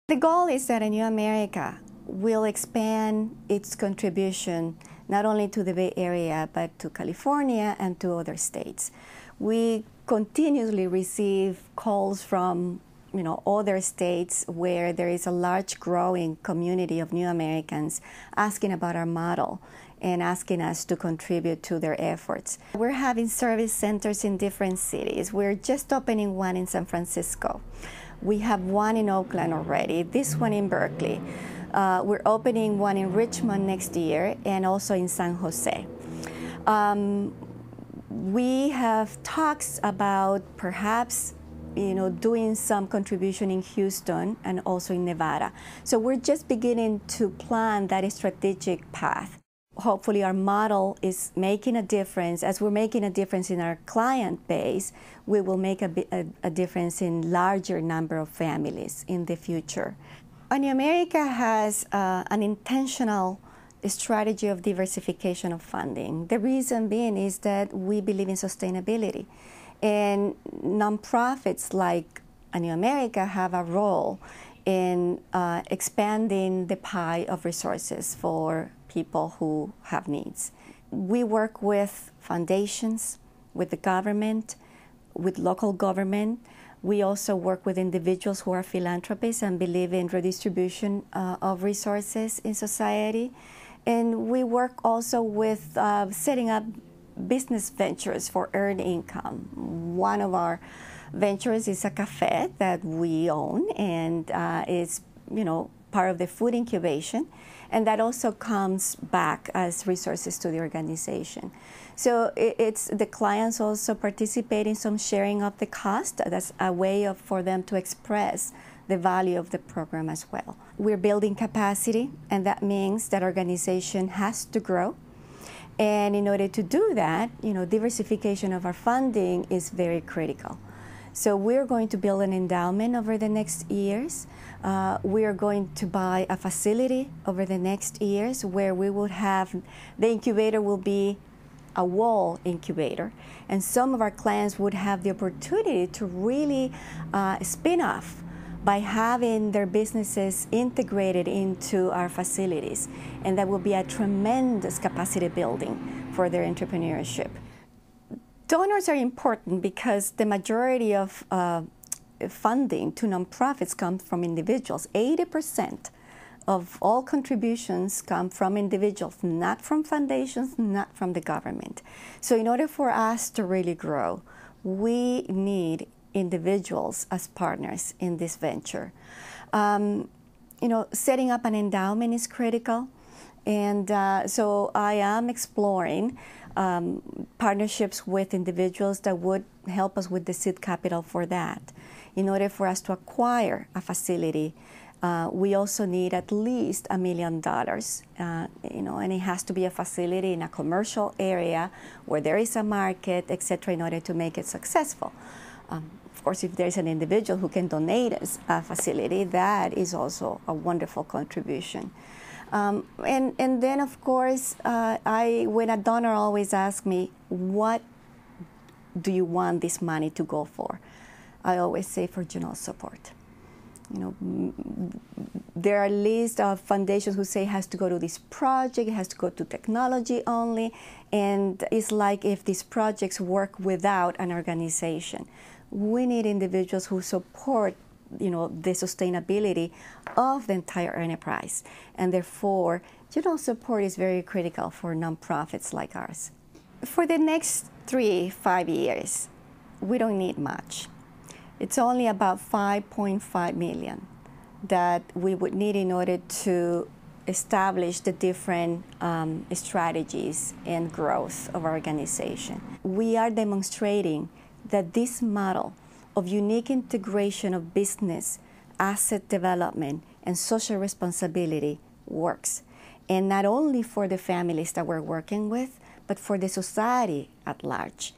The goal is that AnewAmerica will expand its contribution not only to the Bay Area, but to California and to other states. We continuously receive calls from other states where there is a large growing community of new Americans asking about our model and asking us to contribute to their efforts. We're having service centers in different cities. We're just opening one in San Francisco. We have one in Oakland already, this one in Berkeley. We're opening one in Richmond next year and also in San Jose. We have talks about perhaps doing some contribution in Houston and also in Nevada. So we're just beginning to plan that strategic path. Hopefully our model is making a difference. As we're making a difference in our client base, we will make a difference in larger number of families in the future. AnewAmerica has an intentional strategy of diversification of funding. The reason being is that we believe in sustainability. And nonprofits like AnewAmerica have a role in expanding the pie of resources for people who have needs. We work with foundations, with the government, with local government. We also work with individuals who are philanthropists and believe in redistribution of resources in society. And we work also with setting up business ventures for earned income. One of our ventures is a cafe that we own and is part of the food incubation, and that also comes back as resources to the organization. So it's the clients also participate in some sharing of the cost. That's a way for them to express the value of the program as well. We're building capacity, and that means that organization has to grow. And in order to do that, diversification of our funding is very critical. So we're going to build an endowment over the next years. We are going to buy a facility over the next years where we will have, the incubator will be a wall incubator. And some of our clients would have the opportunity to really spin off by having their businesses integrated into our facilities. And that will be a tremendous capacity building for their entrepreneurship. Donors are important because the majority of funding to nonprofits comes from individuals. 80% of all contributions come from individuals, not from foundations, not from the government. So in order for us to really grow, we need individuals as partners in this venture. Setting up an endowment is critical, and so I am exploring partnerships with individuals that would help us with the seed capital for that. In order for us to acquire a facility, we also need at least $1 million, and it has to be a facility in a commercial area where there is a market, etc., in order to make it successful. Of course, if there's an individual who can donate us a facility, that is also a wonderful contribution. And then, of course, when a donor always asks me, what do you want this money to go for? I always say for general support. There are lists of foundations who say it has to go to this project, it has to go to technology only, and it's like if these projects work without an organization. We need individuals who support the sustainability of the entire enterprise. And therefore, general support is very critical for nonprofits like ours. For the next 3-5 years, we don't need much. It's only about $5.5 million that we would need in order to establish the different strategies and growth of our organization. We are demonstrating that this model of unique integration of business, asset development, and social responsibility works. And not only for the families that we're working with, but for the society at large.